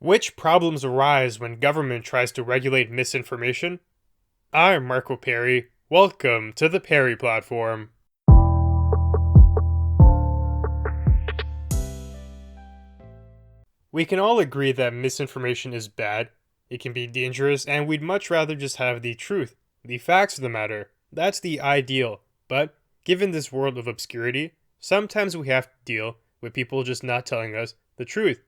Which problems arise when government tries to regulate misinformation? I'm Marco Perry. Welcome to the Perry Platform. We can all agree that misinformation is bad, it can be dangerous, and we'd much rather just have the truth, the facts of the matter. That's the ideal. But given this world of obscurity, sometimes we have to deal with people just not telling us the truth,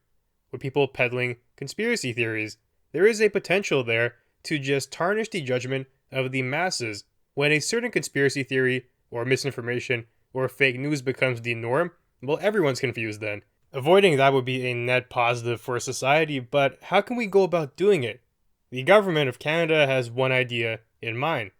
with people peddling conspiracy theories. There is a potential there to just tarnish the judgment of the masses. When a certain conspiracy theory or misinformation or fake news becomes the norm, well, everyone's confused then. Avoiding that would be a net positive for society, but how can we go about doing it? The government of Canada has one idea in mind.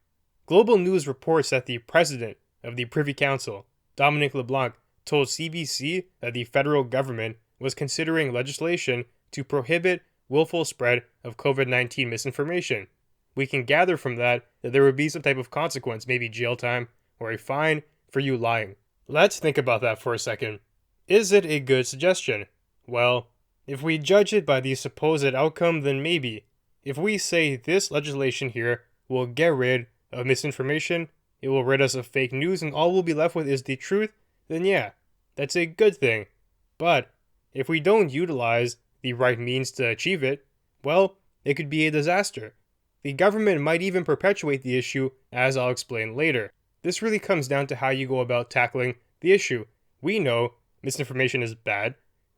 Global News reports that the president of the Privy Council, Dominic LeBlanc, told CBC that the federal government was considering legislation to prohibit willful spread of COVID-19 misinformation. We can gather from that there would be some type of consequence, maybe jail time or a fine for you lying. Let's think about that for a second. Is it a good suggestion? Well, if we judge it by the supposed outcome, then maybe. If we say this legislation here will get rid of misinformation, it will rid us of fake news, and all we'll be left with is the truth, then yeah, that's a good thing. But if we don't utilize the right means to achieve it, well, it could be a disaster. The government might even perpetuate the issue, as I'll explain later. This really comes down to how you go about tackling the issue. We know misinformation is bad,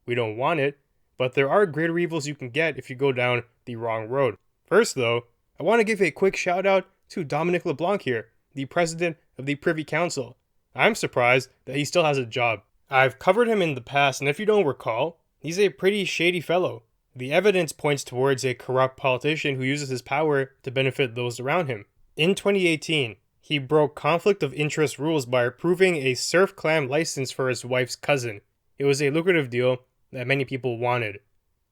we don't want it, but there are greater evils you can get if you go down the wrong road. First though, I want to give a quick shout out to Dominic LeBlanc here, the president of the Privy Council. I'm surprised that he still has a job. I've covered him in the past, and if you don't recall, he's a pretty shady fellow. The evidence points towards a corrupt politician who uses his power to benefit those around him. In 2018, he broke conflict of interest rules by approving a surf clam license for his wife's cousin. It was a lucrative deal that many people wanted.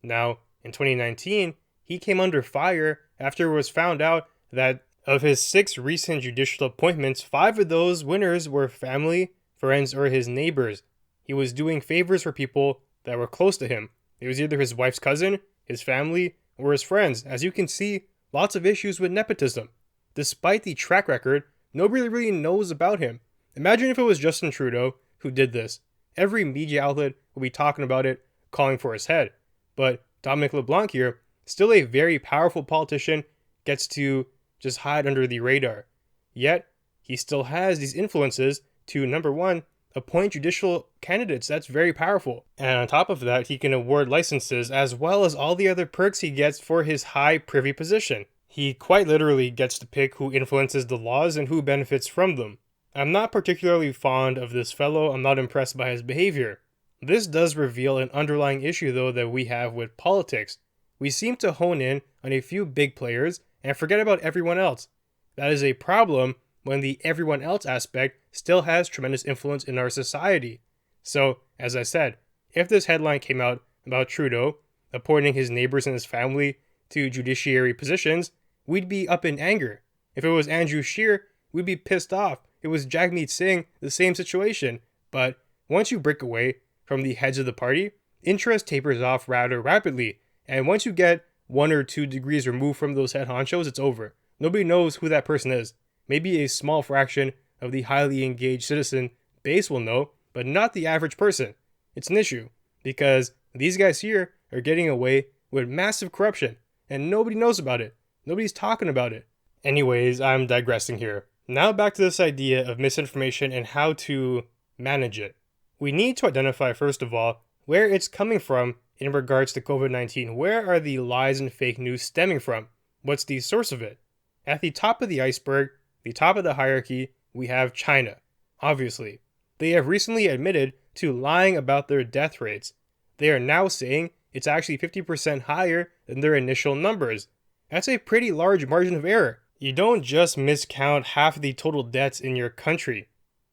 Now, in 2019, he came under fire after it was found out that of his 6 recent judicial appointments, 5 of those winners were family, friends, or his neighbors. He was doing favors for people that were close to him. It was either his wife's cousin, his family, or his friends. As you can see, lots of issues with nepotism. Despite the track record, nobody really knows about him. Imagine if it was Justin Trudeau who did this. Every media outlet would be talking about it, calling for his head. But Dominic LeBlanc here, still a very powerful politician, gets to just hide under the radar. Yet, he still has these influences to, number one, appoint judicial candidates. That's very powerful. And on top of that, he can award licenses as well as all the other perks he gets for his high privy position. He quite literally gets to pick who influences the laws and who benefits from them. I'm not particularly fond of this fellow. I'm not impressed by his behavior. This does reveal an underlying issue though that we have with politics. We seem to hone in on a few big players and forget about everyone else. That is a problem when the everyone else aspect still has tremendous influence in our society. So, as I said, if this headline came out about Trudeau appointing his neighbors and his family to judiciary positions, we'd be up in anger. If it was Andrew Scheer, we'd be pissed off. It was Jagmeet Singh, the same situation. But once you break away from the heads of the party, interest tapers off rather rapidly. And once you get 1 or 2 degrees removed from those head honchos, it's over. Nobody knows who that person is. Maybe a small fraction of the highly engaged citizen base will know, but not the average person. It's an issue, because these guys here are getting away with massive corruption, and nobody knows about it. Nobody's talking about it. Anyways, I'm digressing here. Now back to this idea of misinformation and how to manage it. We need to identify, first of all, where it's coming from in regards to COVID-19. Where are the lies and fake news stemming from? What's the source of it? At the top of the iceberg, the top of the hierarchy, we have China. Obviously, they have recently admitted to lying about their death rates. They are now saying it's actually 50% higher than their initial numbers. That's a pretty large margin of error. You don't just miscount half the total deaths in your country.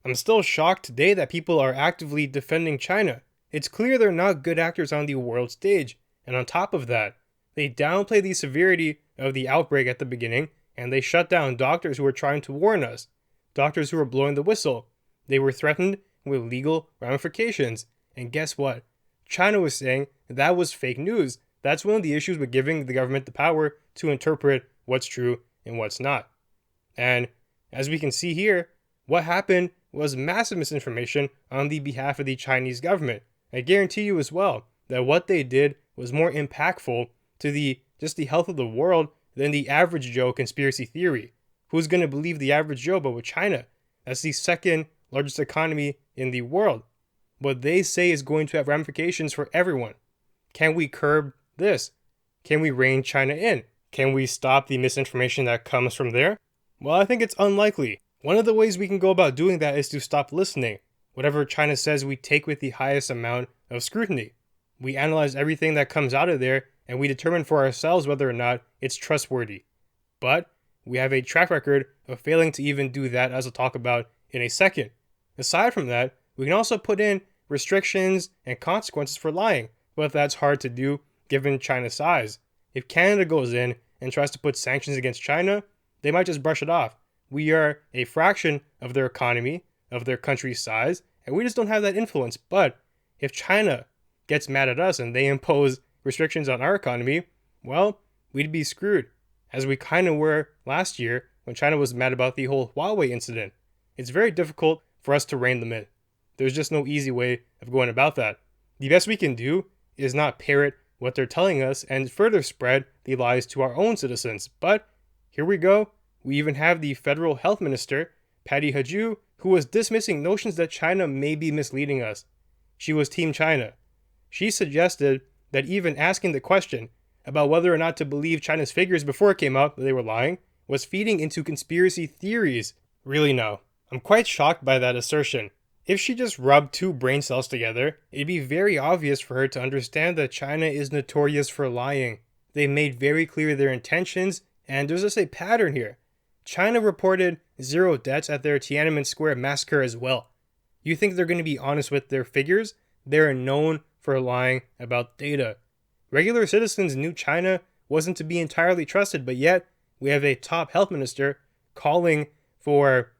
I'm still shocked today that people are actively defending China. It's clear they're not good actors on the world stage. And on top of that, they downplay the severity of the outbreak at the beginning, and they shut down doctors who were trying to warn us. Doctors who were blowing the whistle. They were threatened with legal ramifications. And guess what? China was saying that was fake news. That's one of the issues with giving the government the power to interpret what's true and what's not. And as we can see here, what happened was massive misinformation on the behalf of the Chinese government. I guarantee you as well that what they did was more impactful to the health of the world than the average Joe conspiracy theory. Who's going to believe the average Joe but with China? That's the second largest economy in the world. What they say is going to have ramifications for everyone. Can we curb this? Can we rein China in? Can we stop the misinformation that comes from there? Well, I think it's unlikely. One of the ways we can go about doing that is to stop listening. Whatever China says, we take with the highest amount of scrutiny. We analyze everything that comes out of there, and we determine for ourselves whether or not it's trustworthy. But we have a track record of failing to even do that, as I'll talk about in a second. Aside from that, we can also put in restrictions and consequences for lying, but that's hard to do given China's size. If Canada goes in and tries to put sanctions against China, they might just brush it off. We are a fraction of their economy, of their country's size, and we just don't have that influence. But if China gets mad at us and they impose restrictions on our economy, well, we'd be screwed, as we kind of were last year when China was mad about the whole Huawei incident. It's very difficult for us to rein them in. There's just no easy way of going about that. The best we can do is not parrot what they're telling us and further spread the lies to our own citizens. But here we go. We even have the federal health minister, Patty Haju, who was dismissing notions that China may be misleading us. She was Team China. She suggested that even asking the question about whether or not to believe China's figures before it came out that they were lying was feeding into conspiracy theories. Really no. I'm quite shocked by that assertion. If she just rubbed two brain cells together, it'd be very obvious for her to understand that China is notorious for lying. They made very clear their intentions, and there's just a pattern here. China reported 0 deaths at their Tiananmen Square massacre as well. You think they're going to be honest with their figures? They're known for lying about data. Regular citizens knew China wasn't to be entirely trusted, but yet we have a top health minister calling for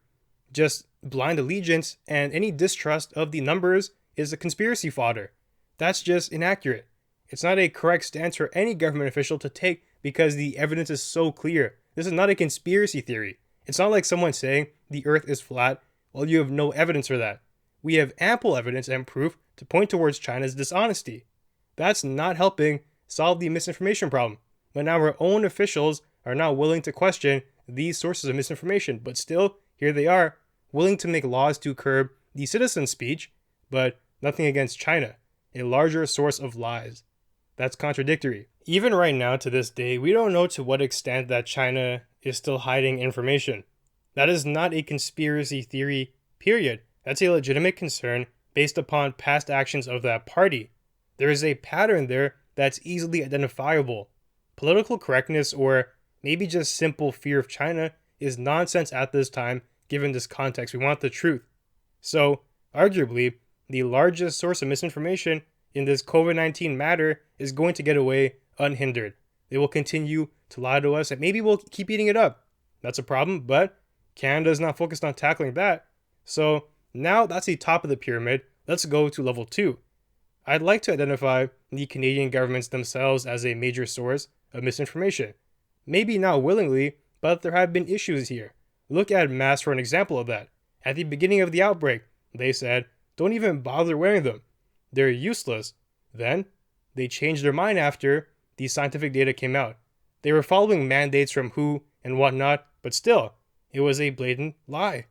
just blind allegiance, and any distrust of the numbers is a conspiracy fodder. That's just inaccurate. It's not a correct stance for any government official to take because the evidence is so clear. This is not a conspiracy theory. It's not like someone saying the earth is flat while you have no evidence for that. We have ample evidence and proof to point towards China's dishonesty. That's not helping solve the misinformation problem. But now our own officials are not willing to question these sources of misinformation, but still, here they are, willing to make laws to curb the citizen speech, but nothing against China, a larger source of lies. That's contradictory. Even right now, to this day, we don't know to what extent that China is still hiding information. That is not a conspiracy theory, period. That's a legitimate concern based upon past actions of that party. There is a pattern there that's easily identifiable. Political correctness, or maybe just simple fear of China, is nonsense at this time. Given this context, we want the truth. So, arguably, the largest source of misinformation in this COVID-19 matter is going to get away unhindered. They will continue to lie to us, and maybe we'll keep eating it up. That's a problem, but Canada is not focused on tackling that. So, now that's the top of the pyramid. Let's go to level 2. I'd like to identify the Canadian governments themselves as a major source of misinformation. Maybe not willingly, but there have been issues here. Look at masks for an example of that. At the beginning of the outbreak, they said, don't even bother wearing them. They're useless. Then, they changed their mind after the scientific data came out. They were following mandates from WHO and whatnot, but still, it was a blatant lie.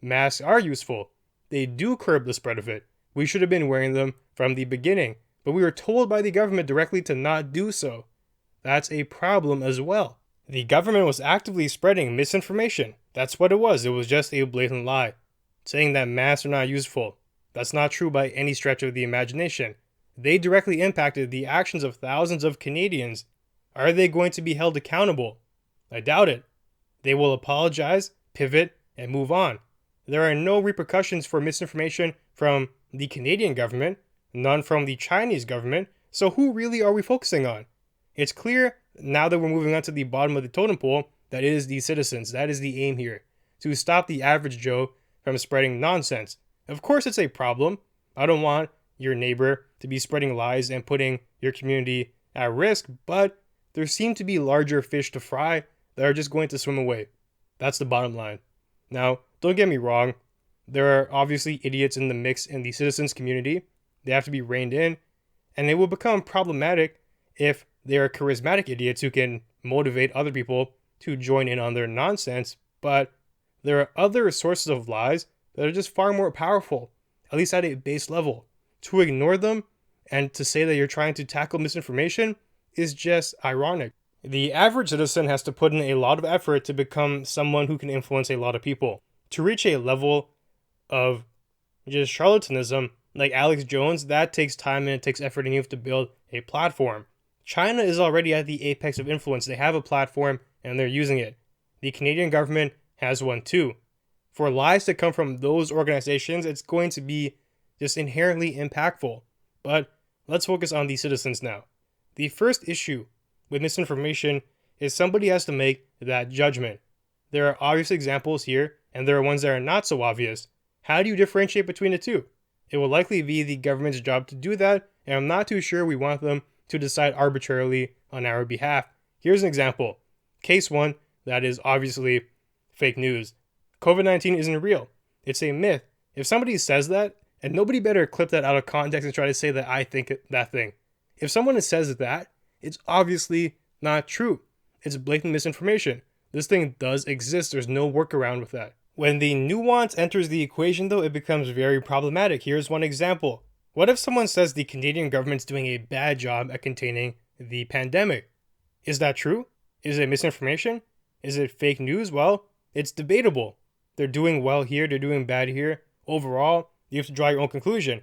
Masks are useful. They do curb the spread of it. We should have been wearing them from the beginning, but we were told by the government directly to not do so. That's a problem as well. The government was actively spreading misinformation. That's what it was. It was just a blatant lie, saying that masks are not useful. That's not true by any stretch of the imagination. They directly impacted the actions of thousands of Canadians. Are they going to be held accountable? I doubt it. They will apologize, pivot, and move on. There are no repercussions for misinformation from the Canadian government, none from the Chinese government, so who really are we focusing on? It's clear, now that we're moving on to the bottom of the totem pole, that it is the citizens. That is the aim here, to stop the average Joe from spreading nonsense. Of course it's a problem. I don't want your neighbor to be spreading lies and putting your community at risk, but there seem to be larger fish to fry that are just going to swim away. That's the bottom line. Now, don't get me wrong, there are obviously idiots in the mix in the citizens community. They have to be reined in, and it will become problematic if they are charismatic idiots who can motivate other people to join in on their nonsense. But there are other sources of lies that are just far more powerful, at least at a base level. To ignore them and to say that you're trying to tackle misinformation is just ironic. The average citizen has to put in a lot of effort to become someone who can influence a lot of people. To reach a level of just charlatanism like Alex Jones, that takes time and it takes effort, and you have to build a platform. China is already at the apex of influence. They have a platform and they're using it. The Canadian government has one too. For lies to come from those organizations, it's going to be just inherently impactful. But let's focus on the citizens now. The first issue with misinformation is somebody has to make that judgment. There are obvious examples here, and there are ones that are not so obvious. How do you differentiate between the two? It will likely be the government's job to do that, and I'm not too sure we want them to decide arbitrarily on our behalf. Here's an example. Case 1, that is obviously fake news. COVID-19 isn't real. It's a myth. If somebody says that, and nobody better clip that out of context and try to say that I think that thing. If someone says that, it's obviously not true. It's blatant misinformation. This thing does exist. There's no workaround with that. When the nuance enters the equation, though, it becomes very problematic. Here's one example. What if someone says the Canadian government's doing a bad job at containing the pandemic? Is that true? Is it misinformation? Is it fake news? Well, it's debatable. They're doing well here, they're doing bad here. Overall, you have to draw your own conclusion.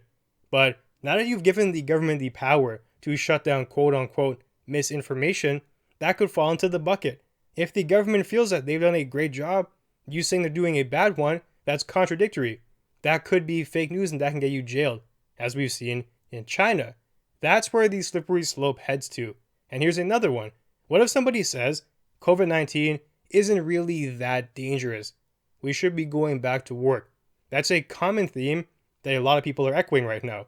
But now that you've given the government the power to shut down quote-unquote misinformation, that could fall into the bucket. If the government feels that they've done a great job, you saying they're doing a bad one, that's contradictory. That could be fake news and that can get you jailed, as we've seen in China. That's where the slippery slope heads to. And here's another one. What if somebody says COVID-19 isn't really that dangerous? We should be going back to work. That's a common theme that a lot of people are echoing right now.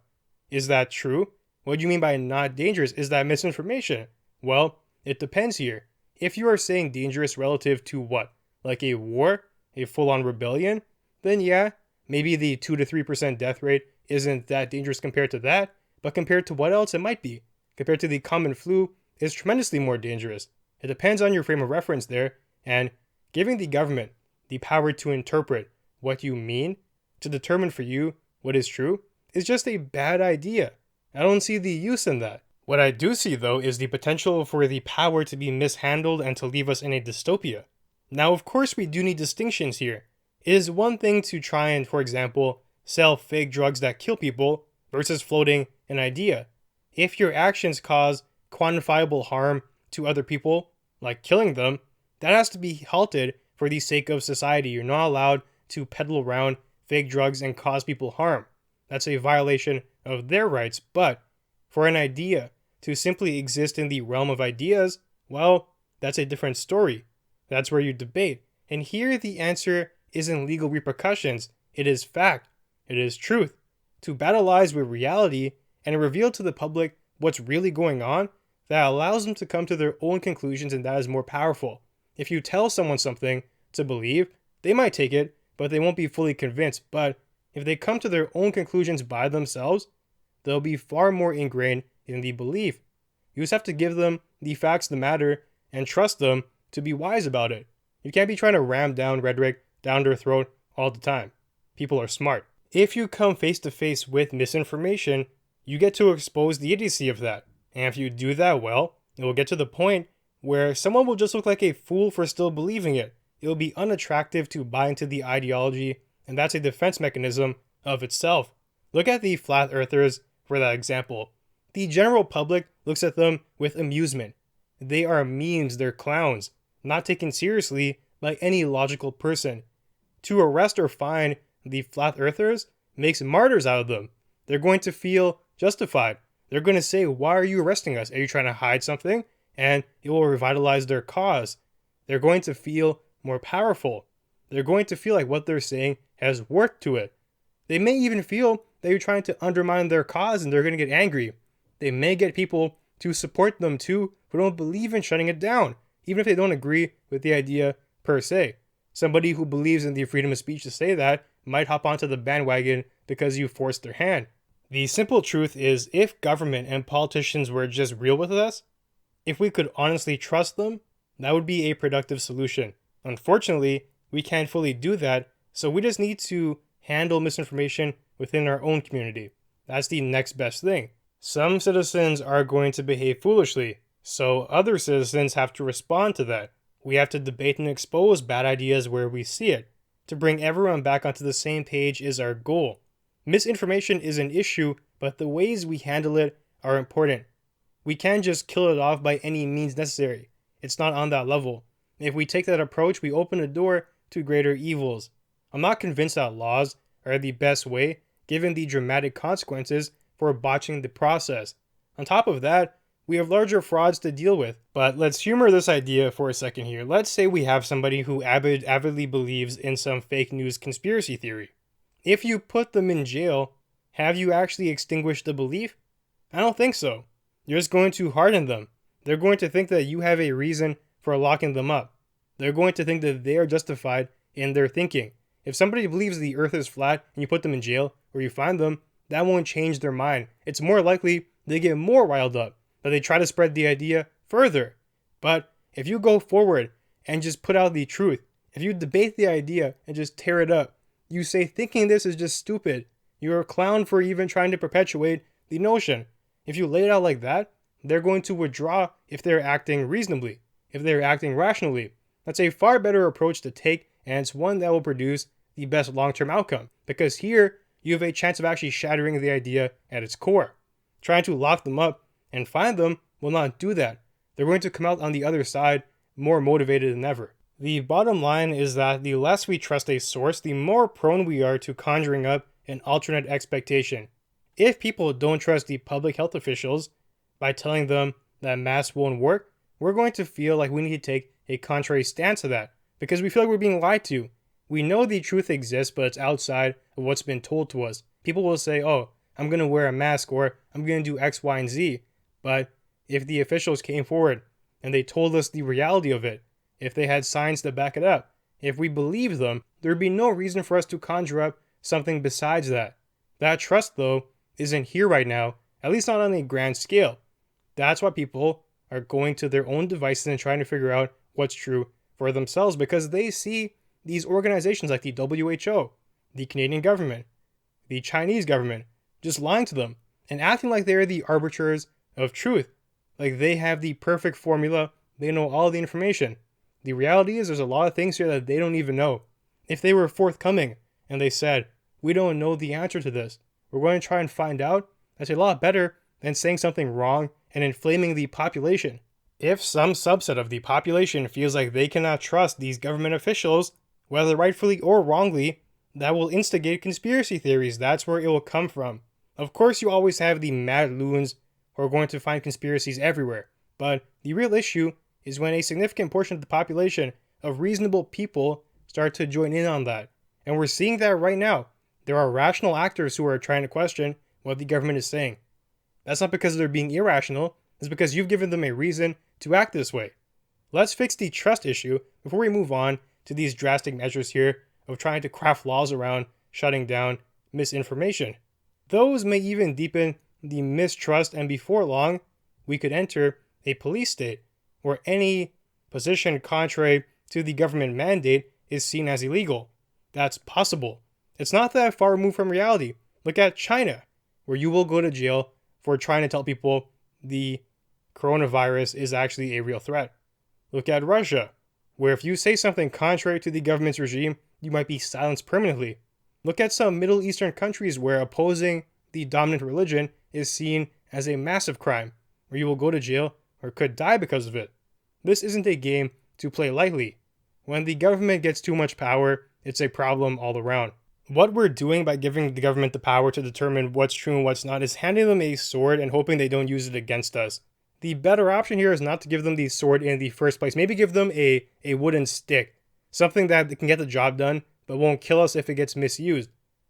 Is that true? What do you mean by not dangerous? Is that misinformation? Well, it depends here. If you are saying dangerous relative to what? Like a war? A full-on rebellion? Then yeah, maybe the 2 to 3% death rate isn't that dangerous compared to that, but compared to what else it might be. Compared to the common flu, it's tremendously more dangerous. It depends on your frame of reference there, and giving the government the power to interpret what you mean, to determine for you what is true, is just a bad idea. I don't see the use in that. What I do see, though, is the potential for the power to be mishandled and to leave us in a dystopia. Now, of course, we do need distinctions here. It is one thing to try and, for example, sell fake drugs that kill people versus floating an idea. If your actions cause quantifiable harm to other people, like killing them, that has to be halted for the sake of society. You're not allowed to peddle around fake drugs and cause people harm. That's a violation of their rights. But for an idea to simply exist in the realm of ideas, well, that's a different story. That's where you debate. And here the answer isn't legal repercussions. It is fact. It is truth. To battleize with reality and reveal to the public what's really going on, that allows them to come to their own conclusions, and that is more powerful. If you tell someone something to believe, they might take it, but they won't be fully convinced. But if they come to their own conclusions by themselves, they'll be far more ingrained in the belief. You just have to give them the facts that matter and trust them to be wise about it. You can't be trying to ram down rhetoric down their throat all the time. People are smart. If you come face to face with misinformation, you get to expose the idiocy of that. And if you do that well, it will get to the point where someone will just look like a fool for still believing it. It will be unattractive to buy into the ideology, and that's a defense mechanism of itself. Look at the flat earthers for that example. The general public looks at them with amusement. They are memes, they're clowns, not taken seriously by any logical person. To arrest or fine the flat earthers makes martyrs out of them. They're going to feel justified. They're going to say, why are you arresting us? Are you trying to hide something? And it will revitalize their cause. They're going to feel more powerful. They're going to feel like what they're saying has worth to it. They may even feel that you're trying to undermine their cause and they're going to get angry. They may get people to support them too who don't believe in shutting it down, even if they don't agree with the idea per se. Somebody who believes in the freedom of speech to say that might hop onto the bandwagon because you forced their hand. The simple truth is, if government and politicians were just real with us, if we could honestly trust them, that would be a productive solution. Unfortunately, we can't fully do that, so we just need to handle misinformation within our own community. That's the next best thing. Some citizens are going to behave foolishly, so other citizens have to respond to that. We have to debate and expose bad ideas where we see it. To bring everyone back onto the same page is our goal. Misinformation is an issue, but the ways we handle it are important. We can't just kill it off by any means necessary. It's not on that level. If we take that approach, we open a door to greater evils. I'm not convinced that laws are the best way, given the dramatic consequences for botching the process. On top of that, we have larger frauds to deal with. But let's humor this idea for a second here. Let's say we have somebody who avidly believes in some fake news conspiracy theory. If you put them in jail, have you actually extinguished the belief? I don't think so. You're just going to harden them. They're going to think that you have a reason for locking them up. They're going to think that they are justified in their thinking. If somebody believes the earth is flat and you put them in jail or you find them, that won't change their mind. It's more likely they get more riled up, that they try to spread the idea further. But if you go forward and just put out the truth, if you debate the idea and just tear it up, you say thinking this is just stupid. You're a clown for even trying to perpetuate the notion. If you lay it out like that, they're going to withdraw if they're acting reasonably, if they're acting rationally. That's a far better approach to take, and it's one that will produce the best long-term outcome. Because here, you have a chance of actually shattering the idea at its core. Trying to lock them up and find them will not do that. They're going to come out on the other side more motivated than ever. The bottom line is that the less we trust a source, the more prone we are to conjuring up an alternate expectation. If people don't trust the public health officials by telling them that masks won't work, we're going to feel like we need to take a contrary stance to that because we feel like we're being lied to. We know the truth exists, but it's outside of what's been told to us. People will say, oh, I'm going to wear a mask or I'm going to do X, Y, and Z. But if the officials came forward and they told us the reality of it, if they had signs to back it up, if we believed them, there would be no reason for us to conjure up something besides that. That trust, though, isn't here right now, at least not on a grand scale. That's why people are going to their own devices and trying to figure out what's true for themselves because they see these organizations like the WHO, the Canadian government, the Chinese government, just lying to them and acting like they're the arbiters of truth, like they have the perfect formula, they know all the information. The reality is there's a lot of things here that they don't even know. If they were forthcoming and they said, we don't know the answer to this, we're going to try and find out, that's a lot better than saying something wrong and inflaming the population. If some subset of the population feels like they cannot trust these government officials, whether rightfully or wrongly, that will instigate conspiracy theories. That's where it will come from. Of course, you always have the mad loons who are going to find conspiracies everywhere. But the real issue is when a significant portion of the population of reasonable people start to join in on that. And we're seeing that right now. There are rational actors who are trying to question what the government is saying. That's not because they're being irrational. It's because you've given them a reason to act this way. Let's fix the trust issue before we move on to these drastic measures here of trying to craft laws around shutting down misinformation. Those may even deepen the mistrust, and before long, we could enter a police state where any position contrary to the government mandate is seen as illegal. That's possible. It's not that far removed from reality. Look at China, where you will go to jail for trying to tell people the coronavirus is actually a real threat. Look at Russia, where if you say something contrary to the government's regime, you might be silenced permanently. Look at some Middle Eastern countries where opposing the dominant religion is seen as a massive crime, where you will go to jail or could die because of it. This isn't a game to play lightly. When the government gets too much power, it's a problem all around. What we're doing by giving the government the power to determine what's true and what's not is handing them a sword and hoping they don't use it against us. The better option here is not to give them the sword in the first place. Maybe give them a wooden stick. Something that can get the job done, but won't kill us if it gets misused.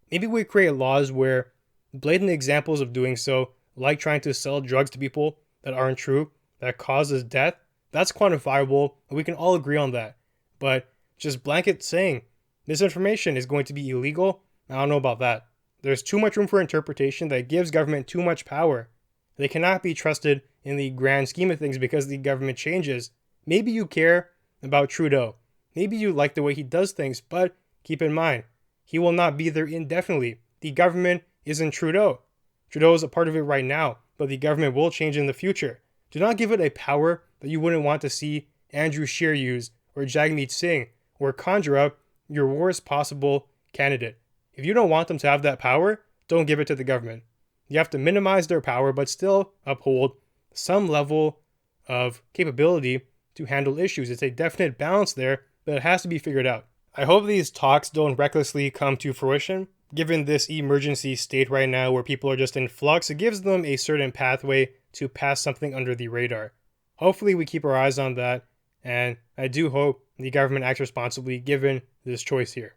Maybe we create laws where blatant examples of doing so, like trying to sell drugs to people, that aren't true, that causes death, that's quantifiable, and we can all agree on that. But just blanket saying misinformation is going to be illegal, I don't know about that. There's too much room for interpretation that gives government too much power. They cannot be trusted in the grand scheme of things because the government changes. Maybe you care about Trudeau. Maybe you like the way he does things, but keep in mind, he will not be there indefinitely. The government isn't Trudeau. Trudeau is a part of it right now, but the government will change in the future. Do not give it a power that you wouldn't want to see Andrew Scheer use, or Jagmeet Singh, or conjure up your worst possible candidate. If you don't want them to have that power, don't give it to the government. You have to minimize their power, but still uphold some level of capability to handle issues. It's a definite balance there, but it has to be figured out. I hope these talks don't recklessly come to fruition. Given this emergency state right now where people are just in flux, it gives them a certain pathway to pass something under the radar. Hopefully we keep our eyes on that, and I do hope the government acts responsibly given this choice here.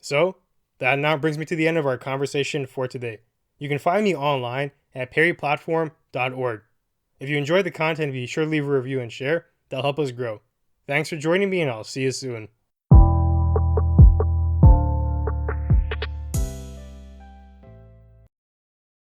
So, that now brings me to the end of our conversation for today. You can find me online at perryplatform.org. If you enjoyed the content, be sure to leave a review and share. That'll help us grow. Thanks for joining me, and I'll see you soon.